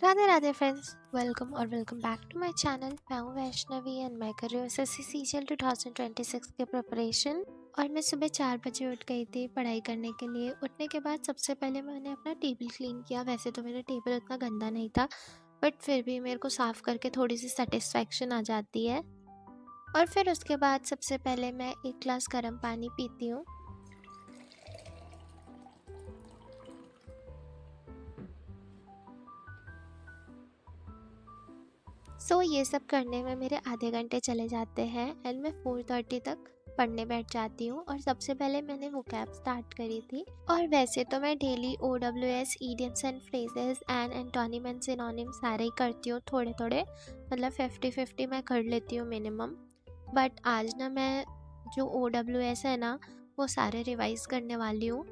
Radhe Radhe friends, welcome back to my channel. मैं हूँ Vaishnavi and मैं कर रही हूँ एसएससी सीजीएल 2026 के प्रिपरेशन। और मैं सुबह 4 बजे उठ गई थी पढ़ाई करने के लिए। उठने के बाद सबसे पहले मैंने अपना टेबल क्लीन किया। वैसे तो मेरा टेबल उतना गंदा नहीं था, बट फिर भी मेरे को साफ़ करके थोड़ी सी सेटिस्फैक्शन आ जाती है। और फिर उसके बाद सबसे पहले मैं एक ग्लास गर्म पानी पीती हूँ। ये सब करने में मेरे आधे घंटे चले जाते हैं एंड मैं 4:30 तक पढ़ने बैठ जाती हूँ। और सबसे पहले मैंने वोकैब स्टार्ट करी थी। और वैसे तो मैं daily OWS, idioms and phrases and antonym and synonym सारे ही करती हूँ, थोड़े थोड़े, मतलब 50-50 मैं कर लेती हूँ मिनिमम। बट आज ना मैं जो OWS है ना, वो सारे रिवाइज करने वाली हूँ।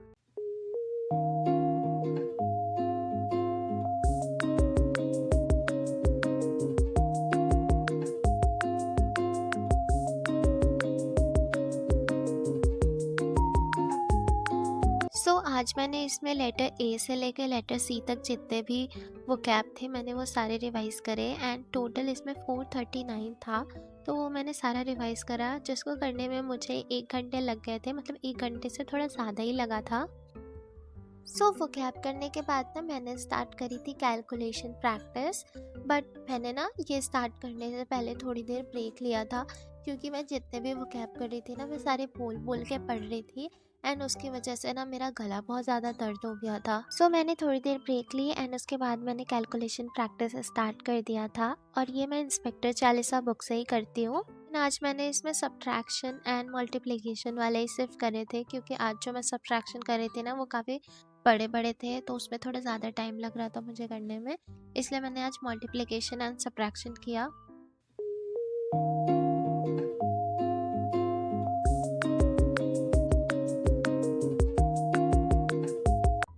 आज मैंने इसमें लेटर ए से लेकर लेटर सी तक जितने भी वो कैप थे मैंने वो सारे रिवाइज़ करे एंड टोटल इसमें 439 था। तो वो मैंने सारा रिवाइज़ करा, जिसको करने में मुझे 1 घंटे लग गए थे, मतलब 1 घंटे से थोड़ा ज़्यादा ही लगा था। वो कैप करने के बाद ना मैंने स्टार्ट करी थी कैलकुलेशन प्रैक्टिस। बट मैंने ना ये स्टार्ट करने से पहले थोड़ी देर ब्रेक लिया था, क्योंकि मैं जितने भी वो कैप कर रही थी ना, मैं सारे बोल बोल के पढ़ रही थी एंड उसकी वजह से ना मेरा गला बहुत ज़्यादा दर्द हो गया था। मैंने थोड़ी देर ब्रेक ली एंड उसके बाद मैंने कैलकुलेशन प्रैक्टिस स्टार्ट कर दिया था। और ये मैं इंस्पेक्टर चालीसा बुक से ही करती हूँ। आज मैंने इसमें सब्ट्रैक्शन एंड मल्टीप्लिकेशन वाले ही सिर्फ करे थे, क्योंकि आज जो मैं सब्ट्रैक्शन कर रही थी ना वो काफ़ी बड़े बड़े थे, तो उसमें थोड़ा ज़्यादा टाइम लग रहा था मुझे करने में, इसलिए मैंने आज मल्टीप्लिकेशन एंड सब्ट्रैक्शन किया।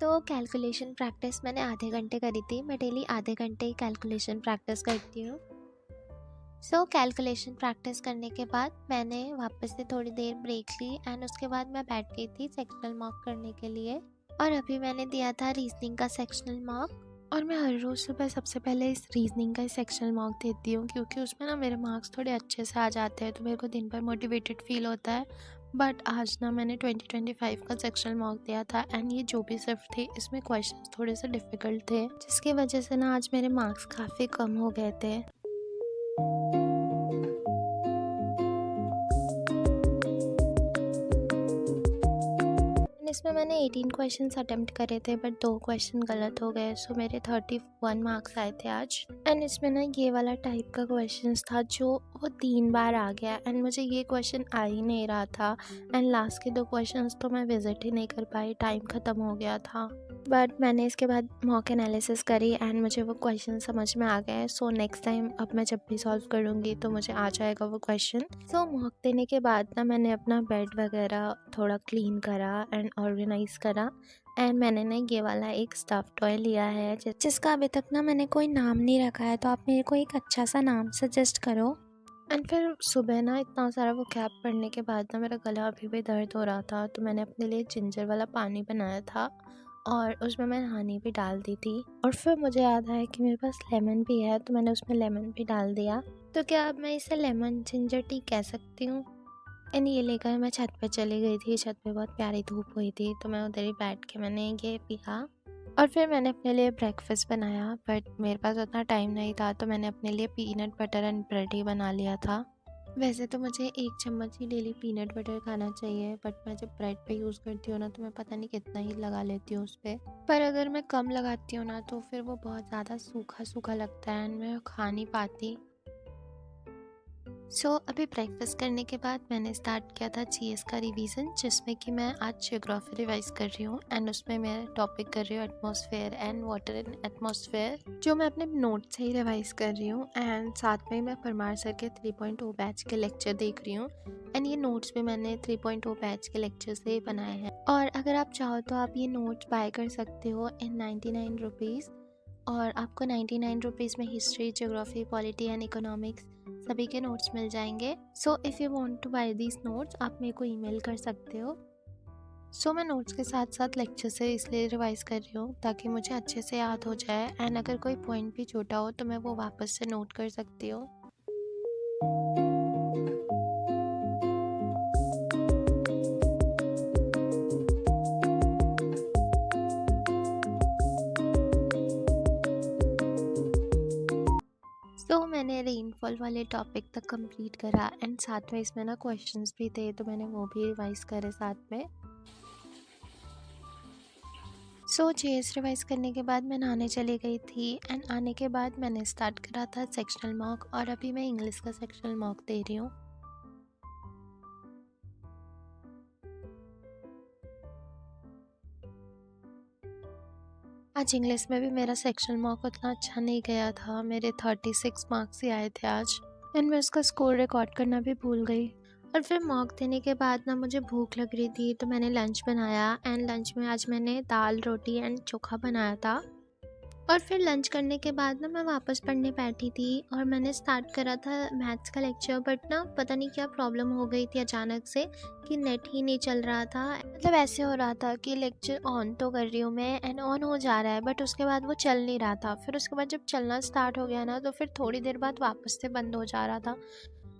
तो कैलकुलेशन प्रैक्टिस मैंने आधे घंटे करी थी। मैं डेली आधे घंटे ही कैलकुलेशन प्रैक्टिस करती हूँ। कैलकुलेशन प्रैक्टिस करने के बाद मैंने वापस से थोड़ी देर ब्रेक ली एंड उसके बाद मैं बैठ गई थी सेक्शनल मार्क करने के लिए। और अभी मैंने दिया था रीजनिंग का सेक्शनल मार्क। और मैं हर रोज़ सुबह सबसे पहले इस रीजनिंग का सेक्शनल मार्क देती हूँ, क्योंकि उसमें ना मेरे मार्क्स थोड़े अच्छे से आ जाते हैं, तो मेरे को दिन भर मोटिवेटेड फील होता है। बट आज ना मैंने 2025 का सेक्शनल मार्क दिया था एंड ये जो भी सिर्फ थे इसमें क्वेश्चंस थोड़े से डिफ़िकल्ट थे, जिसकी वजह से ना आज मेरे मार्क्स काफ़ी कम हो गए थे। इसमें मैंने 18 क्वेश्चंस अटेम्प्ट करे थे, बट 2 क्वेश्चन गलत हो गए, सो मेरे 31 मार्क्स आए थे आज। एंड इसमें ना ये वाला टाइप का क्वेश्चन था जो वो 3 बार आ गया एंड मुझे ये क्वेश्चन आ ही नहीं रहा था। एंड लास्ट के 2 क्वेश्चंस तो मैं विजिट ही नहीं कर पाई, टाइम ख़त्म हो गया था। बट मैंने इसके बाद मॉक एनालिसिस करी एंड मुझे वो क्वेश्चन समझ में आ गए। सो नेक्स्ट टाइम अब मैं जब भी सॉल्व करूँगी तो मुझे आ जाएगा वो क्वेश्चन। मॉक देने के बाद ना मैंने अपना बेड वगैरह थोड़ा क्लीन करा एंड ऑर्गेनाइज करा। एंड मैंने ना ये वाला एक स्टफ़ टॉय लिया है जिसका अभी तक ना मैंने कोई नाम नहीं रखा है, तो आप मेरे को एक अच्छा सा नाम सजेस्ट करो। एंड फिर सुबह ना इतना सारा वो कैप पढ़ने के बाद ना मेरा गला अभी भी दर्द हो रहा था, तो मैंने अपने लिए जिंजर वाला पानी बनाया था और उसमें मैंने हनी भी डाल दी थी। और फिर मुझे याद आया कि मेरे पास लेमन भी है, तो मैंने उसमें लेमन भी डाल दिया। तो क्या अब मैं इसे लेमन जिंजर टी कह सकती हूँ? एंड ये लेकर मैं छत पे चली गई थी। छत पे बहुत प्यारी धूप हुई थी, तो मैं उधर ही बैठ के मैंने ये पिया। और फिर मैंने अपने लिए ब्रेकफास्ट बनाया, बट मेरे पास उतना टाइम नहीं था, तो मैंने अपने लिए पीनट बटर एंड ब्रेड ही बना लिया था। वैसे तो मुझे 1 चम्मच ही डेली पीनट बटर खाना चाहिए, बट मैं जब ब्रेड पे यूज़ करती हूँ ना, तो मैं पता नहीं कितना ही लगा लेती हूँ उस पर। पर अगर मैं कम लगाती हूँ ना, तो फिर वो बहुत ज़्यादा सूखा सूखा लगता है एंड मैं खा नहीं पाती। अभी ब्रेकफास्ट करने के बाद मैंने स्टार्ट किया था जीएस का रिवीजन, जिसमें कि मैं आज जियोग्राफी रिवाइज कर रही हूँ एंड उसमें मैं टॉपिक कर रही हूँ atmosphere and water in atmosphere, जो मैं अपने नोट से ही रिवाइज कर रही हूँ। एंड साथ में मैं परमार सर के 3.0 बैच के लेक्चर देख रही हूँ एंड ये नोट्स भी मैंने 3.0 बैच के लेक्चर से ही बनाए हैं। और अगर आप चाहो तो आप ये नोट्स बाय कर सकते हो इन 99 रुपीज़, और आपको 99 रुपीज़ में history, geography, polity and economics सभी के नोट्स मिल जाएंगे। If you want to buy these notes, आप मेरे को ईमेल कर सकते हो। सो मैं नोट्स के साथ साथ लेक्चर से इसलिए रिवाइज़ कर रही हूँ ताकि मुझे अच्छे से याद हो जाए, एंड अगर कोई पॉइंट भी छूटा हो तो मैं वो वापस से नोट कर सकती हूँ। सो मैंने रेनफॉल वाले टॉपिक तक कंप्लीट करा, एंड साथ में इसमें ना क्वेश्चंस भी थे तो मैंने वो भी रिवाइज़ करे साथ में। सो जेएस रिवाइज़ करने के बाद मैं नहाने चली गई थी, एंड आने के बाद मैंने स्टार्ट करा था सेक्शनल मॉक, और अभी मैं इंग्लिश का सेक्शनल मॉक दे रही हूँ। आज इंग्लिश में भी मेरा सेक्शनल मॉक उतना अच्छा नहीं गया था, मेरे 36 मार्क्स ही आए थे आज, एंड मैं उसका स्कोर रिकॉर्ड करना भी भूल गई। और फिर मॉक देने के बाद ना मुझे भूख लग रही थी तो मैंने लंच बनाया, एंड लंच में आज मैंने दाल रोटी एंड चोखा बनाया था। और फिर लंच करने के बाद ना मैं वापस पढ़ने बैठी थी, और मैंने स्टार्ट करा था मैथ्स का लेक्चर, बट ना पता नहीं क्या प्रॉब्लम हो गई थी अचानक से कि नेट ही नहीं चल रहा था। मतलब ऐसे हो रहा था कि लेक्चर ऑन तो कर रही हूँ मैं, एंड ऑन हो जा रहा है, बट उसके बाद वो चल नहीं रहा था। फिर उसके बाद जब चलना स्टार्ट हो गया ना तो फिर थोड़ी देर बाद वापस से बंद हो जा रहा था।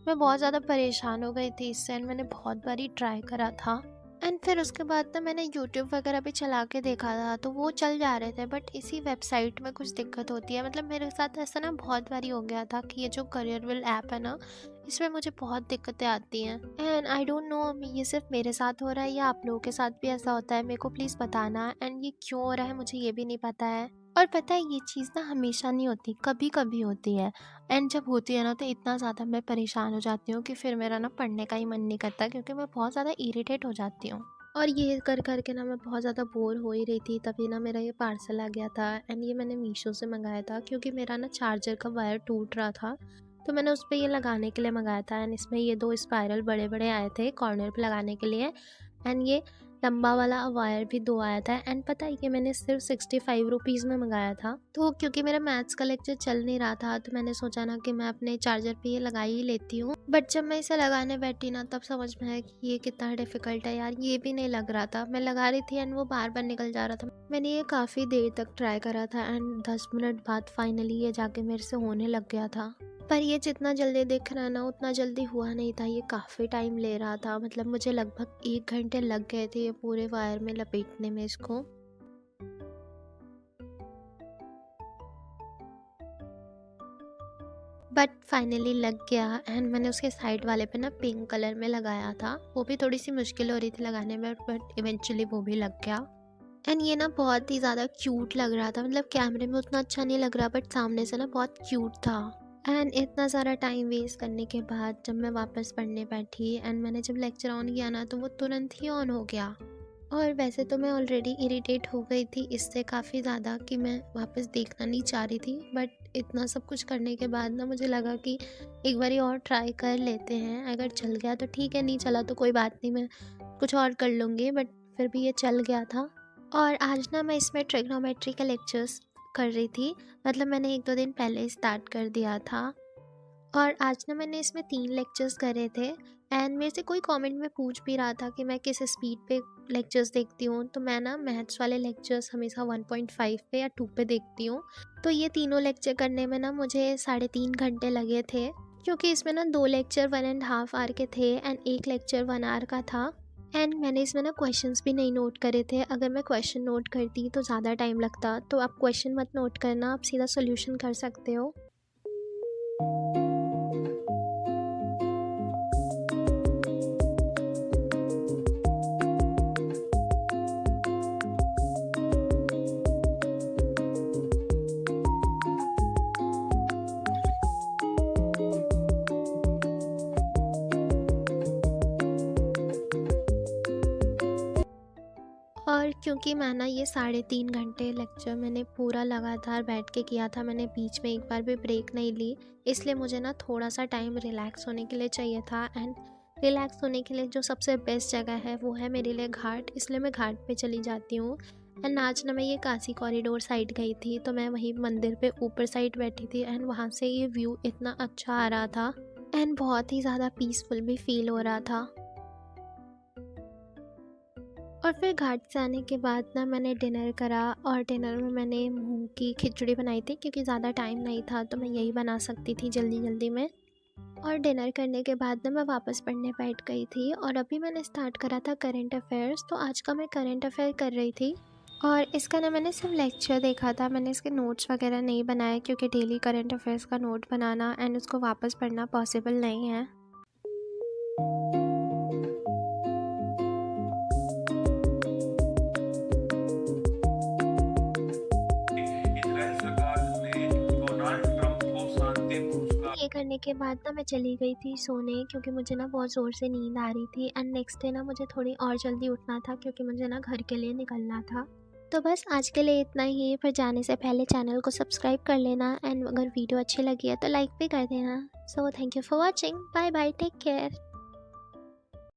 मैं बहुत ज़्यादा परेशान हो गई थी इससे, एंड मैंने बहुत बारी ट्राई करा था। एंड फिर उसके बाद ना मैंने यूट्यूब वगैरह भी चला के देखा था तो वो चल जा रहे थे, बट इसी वेबसाइट में कुछ दिक्कत होती है। मतलब मेरे साथ ऐसा ना बहुत बारी हो गया था कि ये जो करियरविल ऐप है ना, इसमें मुझे बहुत दिक्कतें आती हैं, एंड आई डोंट नो ये सिर्फ मेरे साथ हो रहा है या आप लोगों के साथ भी ऐसा होता है। मेरे को प्लीज़ बताना, एंड ये क्यों हो रहा है मुझे ये भी नहीं पता है। और पता है ये चीज़ ना हमेशा नहीं होती, कभी कभी होती है, एंड जब होती है ना तो इतना ज़्यादा मैं परेशान हो जाती हूँ कि फिर मेरा ना पढ़ने का ही मन नहीं करता, क्योंकि मैं बहुत ज़्यादा इरिटेट हो जाती हूँ। और ये कर के ना मैं बहुत ज़्यादा बोर हो ही रही थी, तभी ना मेरा ये पार्सल आ गया था, एंड ये मैंने मीशो से मंगाया था क्योंकि मेरा ना चार्जर का वायर टूट रहा था, तो मैंने उस पर ये लगाने के लिए मंगाया था। एंड इसमें ये 2 स्पाइरल बड़े बड़े आए थे कॉर्नर पे लगाने के लिए, एंड ये लंबा वाला वायर भी 2 आया था। एंड पता है ये मैंने सिर्फ 65 रुपीज़ में मंगाया था। तो क्योंकि मेरा मैथ्स का लेक्चर चल नहीं रहा था तो मैंने सोचा ना कि मैं अपने चार्जर पे ये लगा ही लेती हूँ, बट जब मैं इसे लगाने बैठी ना तब समझ में आया कि ये कितना डिफिकल्ट है यार। ये भी नहीं लग रहा था, मैं लगा रही थी एंड वो बार बार निकल जा रहा था। मैंने ये काफ़ी देर तक ट्राई करा था, एंड 10 मिनट बाद फाइनली ये जाके मेरे से होने लग गया था। पर ये जितना जल्दी दिख रहा ना उतना जल्दी हुआ नहीं था, ये काफ़ी टाइम ले रहा था। मतलब मुझे लगभग 1 घंटे लग गए थे ये पूरे वायर में लपेटने में इसको। बट फाइनली लग गया, एंड मैंने उसके साइड वाले पे ना पिंक कलर में लगाया था, वो भी थोड़ी सी मुश्किल हो रही थी लगाने में, बट इवेंचुअली वो भी लग गया। एंड ये ना बहुत ही ज़्यादा क्यूट लग रहा था, मतलब कैमरे में उतना अच्छा नहीं लग रहा बट सामने से ना बहुत क्यूट था। एंड इतना सारा टाइम वेस्ट करने के बाद जब मैं वापस पढ़ने बैठी एंड मैंने जब लेक्चर ऑन किया ना तो वो तुरंत ही ऑन हो गया। और वैसे तो मैं ऑलरेडी इरिटेट हो गई थी इससे काफ़ी ज़्यादा कि मैं वापस देखना नहीं चाह रही थी, बट इतना सब कुछ करने के बाद ना मुझे लगा कि एक बारी और ट्राई कर लेते हैं, अगर चल गया तो ठीक है, नहीं चला तो कोई बात नहीं, मैं कुछ और कर लूँगी। बट फिर भी ये चल गया था। और आज ना मैं इसमें ट्रिग्नोमेट्री का लेक्चर्स कर रही थी, मतलब मैंने 1-2 दिन पहले स्टार्ट कर दिया था। और आज ना मैंने इसमें 3 लेक्चर्स करे थे, एंड मेरे से कोई कमेंट में पूछ भी रहा था कि मैं किस स्पीड पे लेक्चर्स देखती हूँ, तो मैं ना मैथ्स वाले लेक्चर्स हमेशा 1.5 पे या 2 पे देखती हूँ। तो ये तीनों लेक्चर करने में ना मुझे 3.5 घंटे लगे थे, क्योंकि इसमें ना 2 लेक्चर 1.5 आवर के थे एंड 1 लेक्चर 1 आवर का था। एंड मैंने इसमें ना क्वेश्चंस भी नहीं नोट करे थे, अगर मैं क्वेश्चन नोट करती तो ज़्यादा टाइम लगता, तो आप क्वेश्चन मत नोट करना, आप सीधा सोल्यूशन कर सकते हो। और क्योंकि मैं ना ये 3.5 घंटे लेक्चर मैंने पूरा लगातार बैठ के किया था, मैंने बीच में एक बार भी ब्रेक नहीं ली, इसलिए मुझे ना थोड़ा सा टाइम रिलैक्स होने के लिए चाहिए था। एंड रिलैक्स होने के लिए जो सबसे बेस्ट जगह है वो है मेरे लिए घाट, इसलिए मैं घाट पे चली जाती हूँ। एंड आज ना मैं ये काशी कॉरिडोर साइड गई थी, तो मैं वहीं मंदिर पे ऊपर साइड बैठी थी, एंड वहाँ से ये व्यू इतना अच्छा आ रहा था एंड बहुत ही ज़्यादा पीसफुल भी फील हो रहा था। और फिर घाट से आने के बाद ना मैंने डिनर करा, और डिनर में मैंने मूँग की खिचड़ी बनाई थी क्योंकि ज़्यादा टाइम नहीं था तो मैं यही बना सकती थी जल्दी जल्दी में। और डिनर करने के बाद ना मैं वापस पढ़ने बैठ गई थी, और अभी मैंने स्टार्ट करा था करंट अफेयर्स, तो आज का मैं करंट अफेयर कर रही थी। और इसका ना मैंने सिर्फ लेक्चर देखा था, मैंने इसके नोट्स वगैरह नहीं बनाए क्योंकि डेली करंट अफेयर्स का नोट बनाना एंड उसको वापस पढ़ना पॉसिबल नहीं है। इजराइल सरकार ने डोनाल्ड ट्रंप को शांति पुरस्कार ये करने के बाद ना मैं चली गई थी सोने क्योंकि मुझे ना बहुत ज़ोर से नींद आ रही थी, एंड नेक्स्ट डे ना मुझे थोड़ी और जल्दी उठना था क्योंकि मुझे ना घर के लिए निकलना था। तो बस आज के लिए इतना ही, पर जाने से पहले चैनल को सब्सक्राइब कर लेना, एंड अगर वीडियो अच्छी लगी है तो लाइक भी कर देना। So thank you for watching, bye bye, take care.